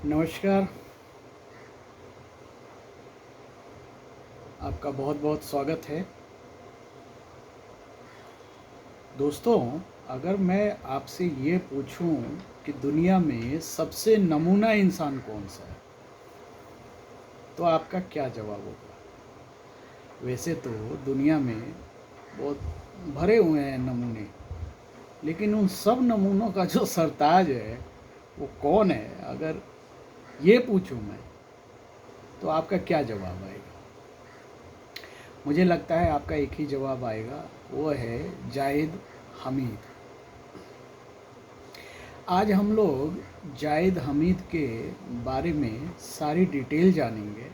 नमस्कार। आपका बहुत बहुत स्वागत है। दोस्तों, अगर मैं आपसे ये पूछूं कि दुनिया में सबसे नमूना इंसान कौन सा है, तो आपका क्या जवाब होगा? वैसे तो दुनिया में बहुत भरे हुए हैं नमूने, लेकिन उन सब नमूनों का जो सरताज है वो कौन है? अगर ये पूछूं मैं, तो आपका क्या जवाब आएगा? मुझे लगता है आपका एक ही जवाब आएगा, वो है जाहिद हमीद। आज हम लोग जाहिद हमीद के बारे में सारी डिटेल जानेंगे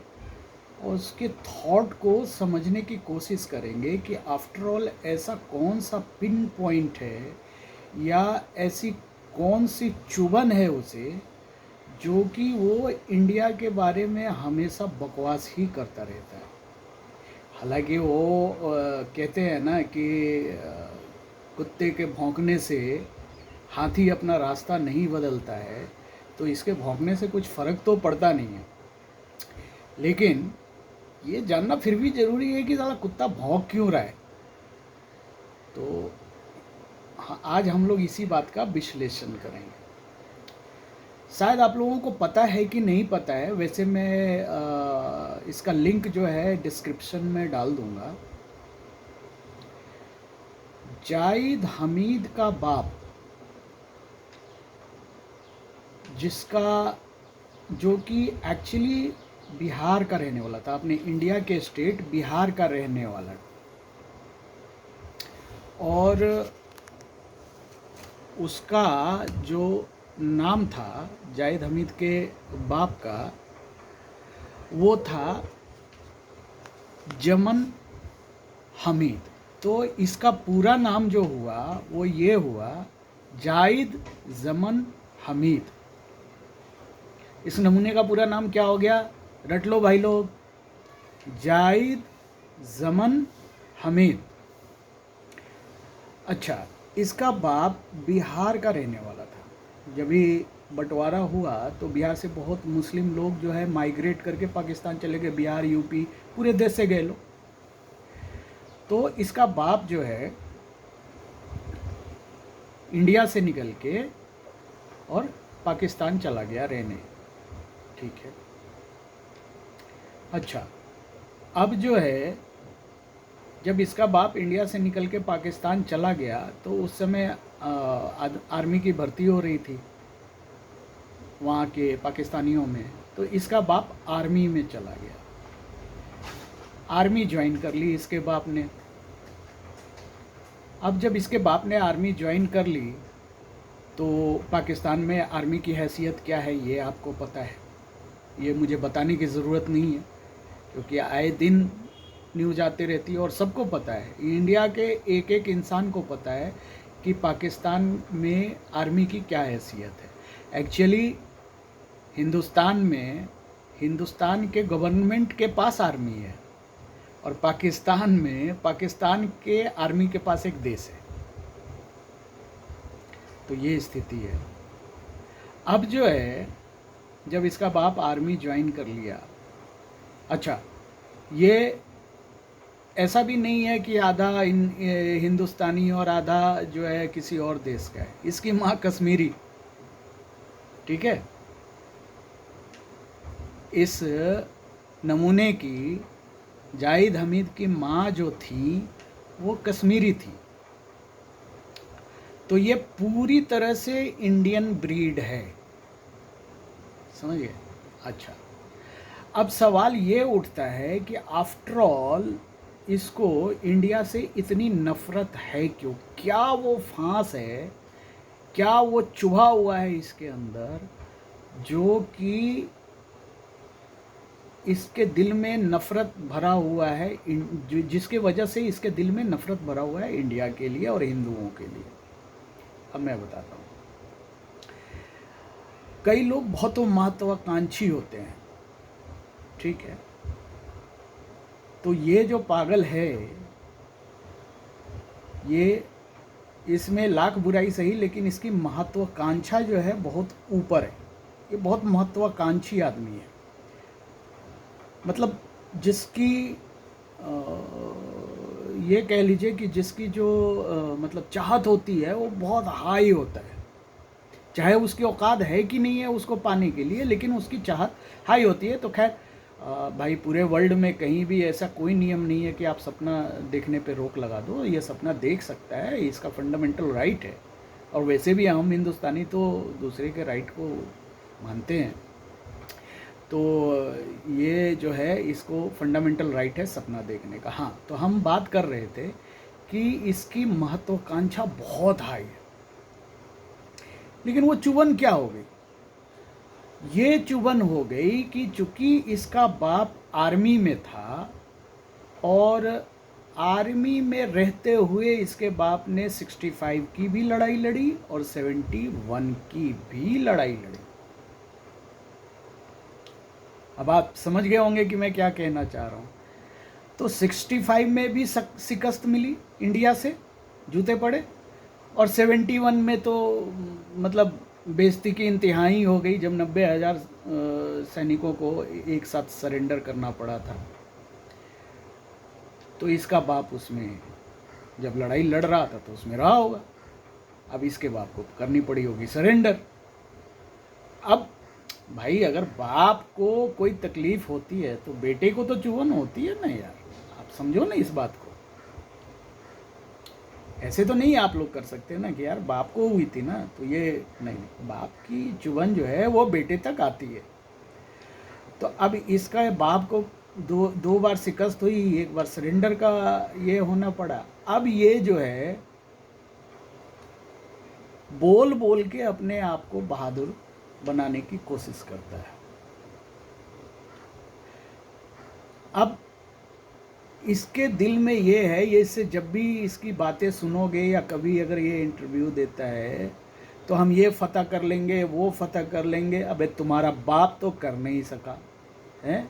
और उसके थॉट को समझने की कोशिश करेंगे कि आफ्टर ऑल ऐसा कौन सा पिन पॉइंट है या ऐसी कौन सी चुभन है उसे, जो कि वो इंडिया के बारे में हमेशा बकवास ही करता रहता है। हालांकि वो कहते हैं ना कि कुत्ते के भौंकने से हाथी अपना रास्ता नहीं बदलता है, तो इसके भौंकने से कुछ फ़र्क तो पड़ता नहीं है। लेकिन ये जानना फिर भी ज़रूरी है कि साला कुत्ता भौंक क्यों रहा है। तो आज हम लोग इसी बात का विश्लेषण करेंगे। शायद आप लोगों को पता है कि नहीं पता है, वैसे मैं इसका लिंक जो है डिस्क्रिप्शन में डाल दूंगा। जाहिद हमीद का बाप, जिसका जो कि एक्चुअली बिहार का रहने वाला था, अपने इंडिया के स्टेट बिहार का रहने वाला, और उसका जो नाम था जाहिद हमीद के बाप का, वो था जमन हमीद। तो इसका पूरा नाम जो हुआ वो ये हुआ, जाहिद जमन हमीद। इस नमूने का पूरा नाम क्या हो गया? रट लो भाई लोग, जाहिद जमन हमीद। अच्छा, इसका बाप बिहार का रहने वाला था। जब भी बंटवारा हुआ तो बिहार से बहुत मुस्लिम लोग जो है माइग्रेट करके पाकिस्तान चले गए, बिहार, यूपी, पूरे देश से गए लोग। तो इसका बाप जो है इंडिया से निकल के और पाकिस्तान चला गया रहने। ठीक है। अच्छा, अब जो है जब इसका बाप इंडिया से निकल के पाकिस्तान चला गया तो उस समय आर्मी की भर्ती हो रही थी वहाँ के पाकिस्तानियों में। तो इसका बाप आर्मी में चला गया, आर्मी ज्वाइन कर ली इसके बाप ने। अब जब इसके बाप ने आर्मी ज्वाइन कर ली तो पाकिस्तान में आर्मी की हैसियत क्या है ये आपको पता है, ये मुझे बताने की ज़रूरत नहीं है, क्योंकि आए दिन न्यूज़ आती रहती है और सबको पता है, इंडिया के एक एक इंसान को पता है कि पाकिस्तान में आर्मी की क्या हैसियत है। एक्चुअली हिंदुस्तान में, हिंदुस्तान के गवर्नमेंट के पास आर्मी है और पाकिस्तान में पाकिस्तान के आर्मी के पास एक देश है। तो ये स्थिति है। अब जो है जब इसका बाप आर्मी ज्वाइन कर लिया, अच्छा, ये ऐसा भी नहीं है कि आधा हिंदुस्तानी और आधा जो है किसी और देश का है। इसकी माँ कश्मीरी, ठीक है। इस नमूने की जाहिद हमीद की माँ जो थी वो कश्मीरी थी। तो ये पूरी तरह से इंडियन ब्रीड है, समझिए। अच्छा, अब सवाल ये उठता है कि आफ्टर ऑल इसको इंडिया से इतनी नफ़रत है क्यों? क्या वो फांस है, क्या वो चुभा हुआ है इसके अंदर, जो कि इसके दिल में नफ़रत भरा हुआ है, जिसके वजह से इसके दिल में नफ़रत भरा हुआ है इंडिया के लिए और हिंदुओं के लिए? अब मैं बताता हूँ। कई लोग बहुत महत्वाकांक्षी होते हैं, ठीक है। तो ये जो पागल है, ये इसमें लाख बुराई सही, लेकिन इसकी महत्वाकांक्षा जो है बहुत ऊपर है। ये बहुत महत्वाकांक्षी आदमी है, मतलब जिसकी ये कह लीजिए कि जिसकी जो मतलब चाहत होती है वो बहुत हाई होता है। चाहे उसकी औकात है कि नहीं है उसको पाने के लिए, लेकिन उसकी चाहत हाई होती है। तो खैर भाई, पूरे वर्ल्ड में कहीं भी ऐसा कोई नियम नहीं है कि आप सपना देखने पे रोक लगा दो। ये सपना देख सकता है, इसका फंडामेंटल राइट है। और वैसे भी हम हिंदुस्तानी तो दूसरे के राइट को मानते हैं। तो ये जो है, इसको फंडामेंटल राइट है सपना देखने का। हाँ, तो हम बात कर रहे थे कि इसकी महत्वाकांक्षा बहुत हाई है, लेकिन वो चुभन क्या हो गई? ये चुभन हो गई कि चूंकि इसका बाप आर्मी में था और आर्मी में रहते हुए इसके बाप ने 65 की भी लड़ाई लड़ी और 71 की भी लड़ाई लड़ी। अब आप समझ गए होंगे कि मैं क्या कहना चाह रहा हूँ। तो 65 में भी शिकस्त मिली इंडिया से, जूते पड़े, और 71 में तो मतलब बेइज्जती की इंतहाई हो गई जब 90,000 सैनिकों को एक साथ सरेंडर करना पड़ा था। तो इसका बाप उसमें जब लड़ाई लड़ रहा था तो उसमें रहा होगा। अब इसके बाप को करनी पड़ी होगी सरेंडर। अब भाई, अगर बाप को कोई तकलीफ होती है तो बेटे को तो चुभन होती है ना यार। आप समझो ना इस बात को। ऐसे तो नहीं आप लोग कर सकते ना कि यार बाप को हुई थी ना तो ये नहीं, बाप की चुभन जो है वो बेटे तक आती है। तो अब इसका बाप को दो बार शिकस्त हुई, एक बार सरेंडर का ये होना पड़ा। अब ये जो है बोल बोल के अपने आप को बहादुर बनाने की कोशिश करता है। अब इसके दिल में ये है, ये इससे जब भी इसकी बातें सुनोगे या कभी अगर ये इंटरव्यू देता है तो हम ये फतह कर लेंगे, वो फतह कर लेंगे। अबे तुम्हारा बाप तो कर नहीं सका है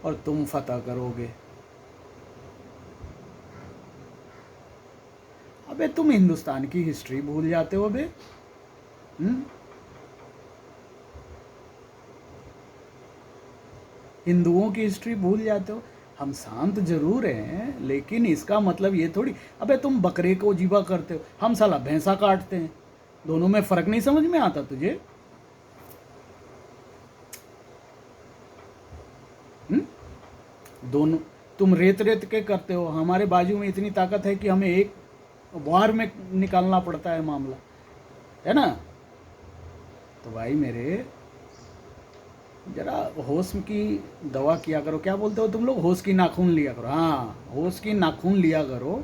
और तुम फतह करोगे। अबे तुम हिंदुस्तान की हिस्ट्री भूल जाते हो बे। हिंदुओं की हिस्ट्री भूल जाते हो। हम शांत जरूर हैं, लेकिन इसका मतलब ये थोड़ी, अबे तुम बकरे को ज़िबा करते हो, हम साला भैंसा काटते हैं। दोनों में फ़र्क नहीं समझ में आता तुझे? दोनों, तुम रेत रेत के करते हो, हमारे बाजू में इतनी ताकत है कि हमें एक वार में निकालना पड़ता है मामला, है ना? तो भाई मेरे, जरा होश की दवा किया करो। क्या बोलते हो तुम लोग? होश की नाखून लिया करो। हाँ, होश की नाखून लिया करो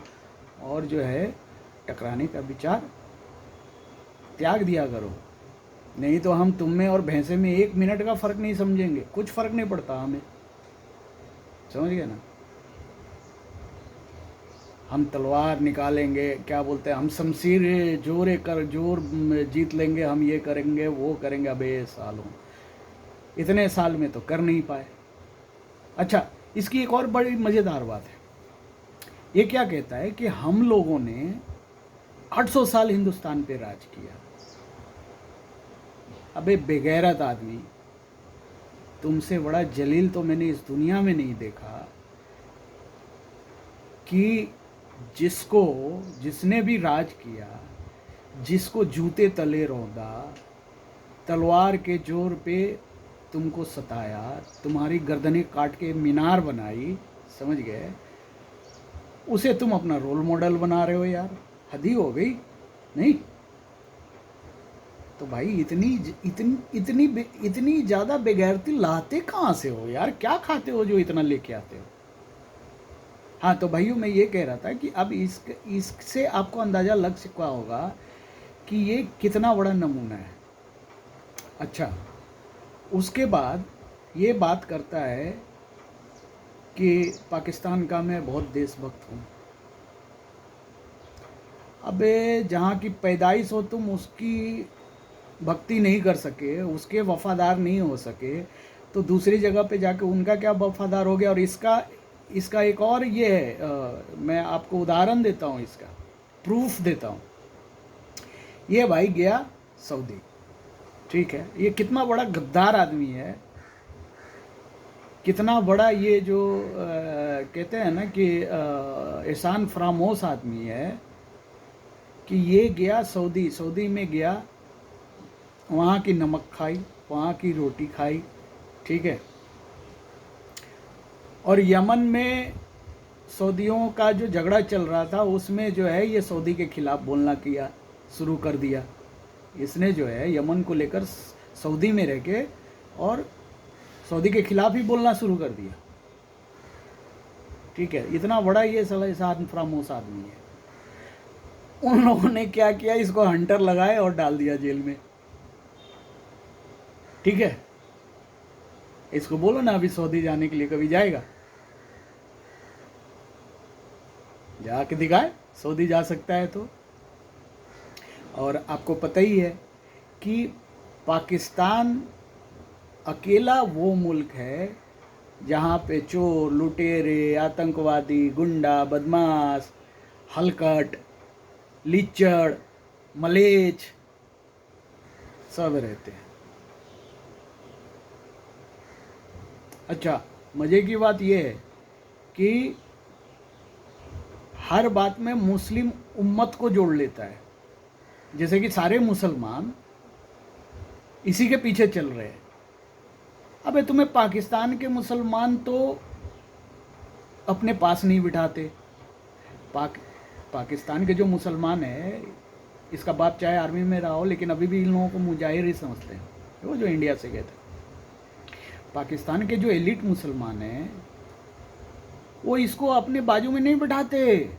और जो है टकराने का विचार त्याग दिया करो। नहीं तो हम तुम में और भैंसे में 1 मिनट का फ़र्क नहीं समझेंगे, कुछ फ़र्क नहीं पड़ता हमें। समझ गए ना? हम तलवार निकालेंगे, क्या बोलते हैं, हम शमशीर जोर जीत लेंगे, हम ये करेंगे वो करेंगे। अबे सालों, इतने साल में तो कर नहीं पाए। अच्छा, इसकी एक और बड़ी मज़ेदार बात है। ये क्या कहता है कि हम लोगों ने 800 साल हिंदुस्तान पे राज किया। अबे बेगैरत आदमी, तुमसे बड़ा जलील तो मैंने इस दुनिया में नहीं देखा कि जिसने भी राज किया, जिसको जूते तले रौंदा, तलवार के जोर पे तुमको सताया, तुम्हारी गर्दनें काट के मीनार बनाई, समझ गए, उसे तुम अपना रोल मॉडल बना रहे हो यार। हद ही हो गई नहीं? तो भाई इतनी ज़्यादा बेगैरती लाते कहाँ से हो यार? क्या खाते हो जो इतना लेके आते हो? हाँ, तो भाइयों मैं ये कह रहा था कि अब इससे आपको अंदाज़ा लग चुका होगा कि ये कितना बड़ा नमूना है। अच्छा, उसके बाद ये बात करता है कि पाकिस्तान का मैं बहुत देशभक्त हूँ। अबे जहाँ की पैदाइश हो तुम, उसकी भक्ति नहीं कर सके, उसके वफादार नहीं हो सके, तो दूसरी जगह पे जाके उनका क्या वफादार हो गया? और इसका एक और ये है, मैं आपको उदाहरण देता हूँ इसका। प्रूफ देता हूँ। ये भाई गया सऊदी, ठीक है, ये कितना बड़ा गद्दार आदमी है, कितना बड़ा ये जो कहते हैं ना कि एहसान फरामोश आदमी है कि ये गया सऊदी, सऊदी में गया, वहाँ की नमक खाई, वहाँ की रोटी खाई, ठीक है, और यमन में सऊदियों का जो झगड़ा चल रहा था उसमें जो है ये सऊदी के खिलाफ बोलना किया शुरू कर दिया। इसने जो है यमन को लेकर सऊदी में रह के और सऊदी के खिलाफ ही बोलना शुरू कर दिया, ठीक है, इतना बड़ा ये एहसान फरामोश आदमी है। उन लोगों ने क्या किया, इसको हंटर लगाए और डाल दिया जेल में, ठीक है। इसको बोलो ना अभी सऊदी जाने के लिए, कभी जाएगा? जाके दिखाए सऊदी जा सकता है तो। और आपको पता ही है कि पाकिस्तान अकेला वो मुल्क है जहाँ पे चोर, लुटेरे, आतंकवादी, गुंडा, बदमाश, हलकट, लीचड़, मलेच सब रहते हैं। अच्छा, मज़े की बात यह है कि हर बात में मुस्लिम उम्मत को जोड़ लेता है, जैसे कि सारे मुसलमान इसी के पीछे चल रहे हैं। अबे तुम्हें पाकिस्तान के मुसलमान तो अपने पास नहीं बिठाते। पाकिस्तान के जो मुसलमान है, इसका बाप चाहे आर्मी में रहा हो, लेकिन अभी भी इन लोगों को मुजाहिर ही समझते हैं, वो जो इंडिया से गए थे। पाकिस्तान के जो एलिट मुसलमान हैं वो इसको अपने बाजू में नहीं बिठाते,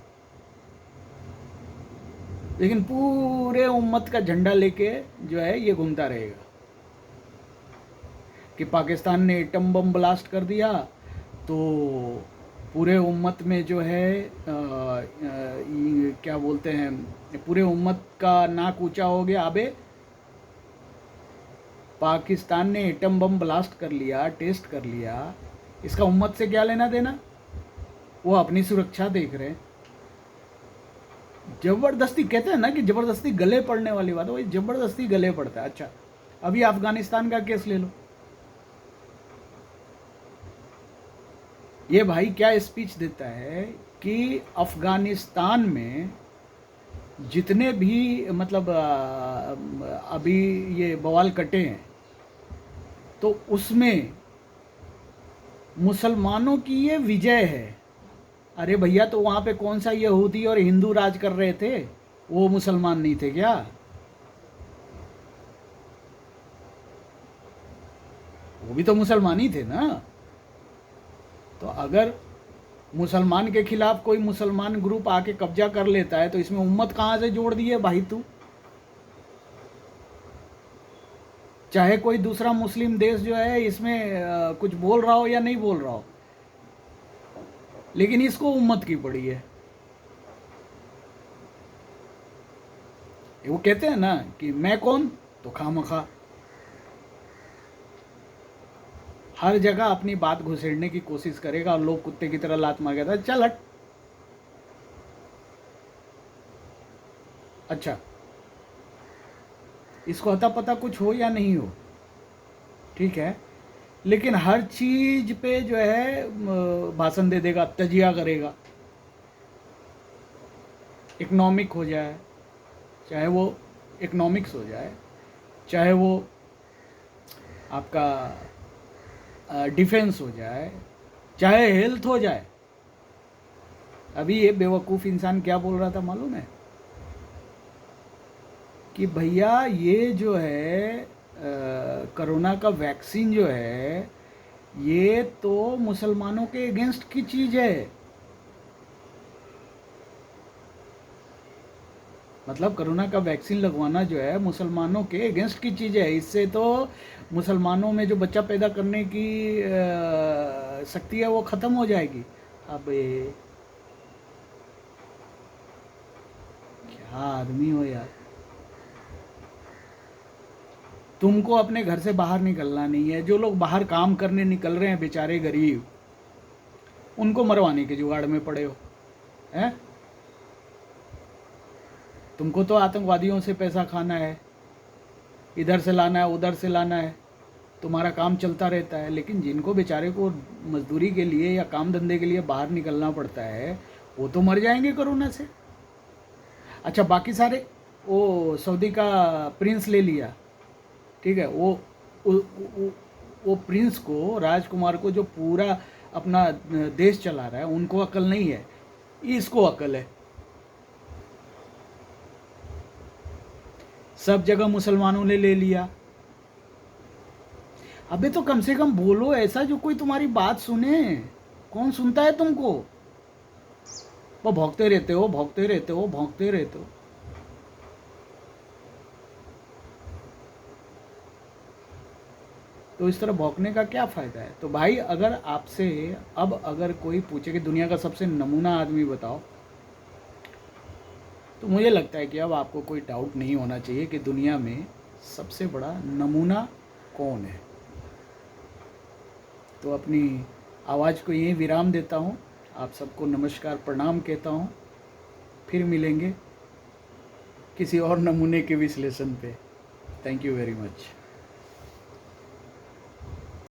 लेकिन पूरे उम्मत का झंडा लेके जो है ये घूमता रहेगा कि पाकिस्तान ने एटम बम ब्लास्ट कर दिया तो पूरे उम्मत में जो है क्या बोलते हैं, पूरे उम्मत का नाक ऊंचा हो गया। अबे पाकिस्तान ने एटम बम ब्लास्ट कर लिया, टेस्ट कर लिया, इसका उम्मत से क्या लेना देना? वो अपनी सुरक्षा देख रहे हैं। जबरदस्ती कहते हैं ना कि जबरदस्ती गले पड़ने वाली बात है, वही जबरदस्ती गले पड़ता है। अच्छा, अभी अफगानिस्तान का केस ले लो, ये भाई क्या स्पीच देता है कि अफगानिस्तान में जितने भी मतलब अभी ये बवाल कटे हैं तो उसमें मुसलमानों की ये विजय है। अरे भैया, तो वहाँ पे कौन सा यहूदी और हिंदू राज कर रहे थे? वो मुसलमान नहीं थे क्या? वो भी तो मुसलमान ही थे ना। तो अगर मुसलमान के खिलाफ कोई मुसलमान ग्रुप आके कब्जा कर लेता है तो इसमें उम्मत कहाँ से जोड़ दी है भाई तू? चाहे कोई दूसरा मुस्लिम देश जो है इसमें कुछ बोल रहा हो या नहीं बोल रहा हो, लेकिन इसको उम्मत की पड़ी है। वो कहते हैं ना कि मैं कौन तो खामखा, हर जगह अपनी बात घुसेड़ने की कोशिश करेगा और लोग कुत्ते की तरह लात मार गया था, चल हट। अच्छा, इसको अता पता कुछ हो या नहीं हो, ठीक है, लेकिन हर चीज पे जो है भाषण दे देगा, तजिया करेगा। इकोनॉमिक हो जाए, चाहे वो इकोनॉमिक्स हो जाए, चाहे वो आपका डिफेंस हो जाए, चाहे हेल्थ हो जाए। अभी ये बेवकूफ़ इंसान क्या बोल रहा था मालूम है कि भैया ये जो है कोरोना का वैक्सीन जो है ये तो मुसलमानों के अगेंस्ट की चीज़ है। मतलब कोरोना का वैक्सीन लगवाना जो है मुसलमानों के अगेंस्ट की चीज़ है। इससे तो मुसलमानों में जो बच्चा पैदा करने की शक्ति है वो ख़त्म हो जाएगी। अब क्या आदमी हो यार, तुमको अपने घर से बाहर निकलना नहीं है। जो लोग बाहर काम करने निकल रहे हैं बेचारे गरीब, उनको मरवाने के जुगाड़ में पड़े हो हैं। तुमको तो आतंकवादियों से पैसा खाना है, इधर से लाना है, उधर से लाना है, तुम्हारा काम चलता रहता है। लेकिन जिनको बेचारे को मजदूरी के लिए या काम धंधे के लिए बाहर निकलना पड़ता है, वो तो मर जाएंगे कोरोना से। अच्छा, बाकी सारे, वो सऊदी का प्रिंस ले लिया, ठीक है, वो प्रिंस को, राजकुमार को, जो पूरा अपना देश चला रहा है, उनको अकल नहीं है, इसको अकल है। सब जगह मुसलमानों ने ले लिया। अबे तो कम से कम बोलो ऐसा जो कोई तुम्हारी बात सुने। कौन सुनता है तुमको? वो भौंकते रहते हो, भौंकते रहते हो, भौंकते रहते हो। तो इस तरह भौंकने का क्या फ़ायदा है? तो भाई, अगर आपसे अब अगर कोई पूछे कि दुनिया का सबसे नमूना आदमी बताओ, तो मुझे लगता है कि अब आपको कोई डाउट नहीं होना चाहिए कि दुनिया में सबसे बड़ा नमूना कौन है। तो अपनी आवाज़ को यहीं विराम देता हूँ। आप सबको नमस्कार, प्रणाम कहता हूँ। फिर मिलेंगे किसी और नमूने के विश्लेषण पे। Thank you very much.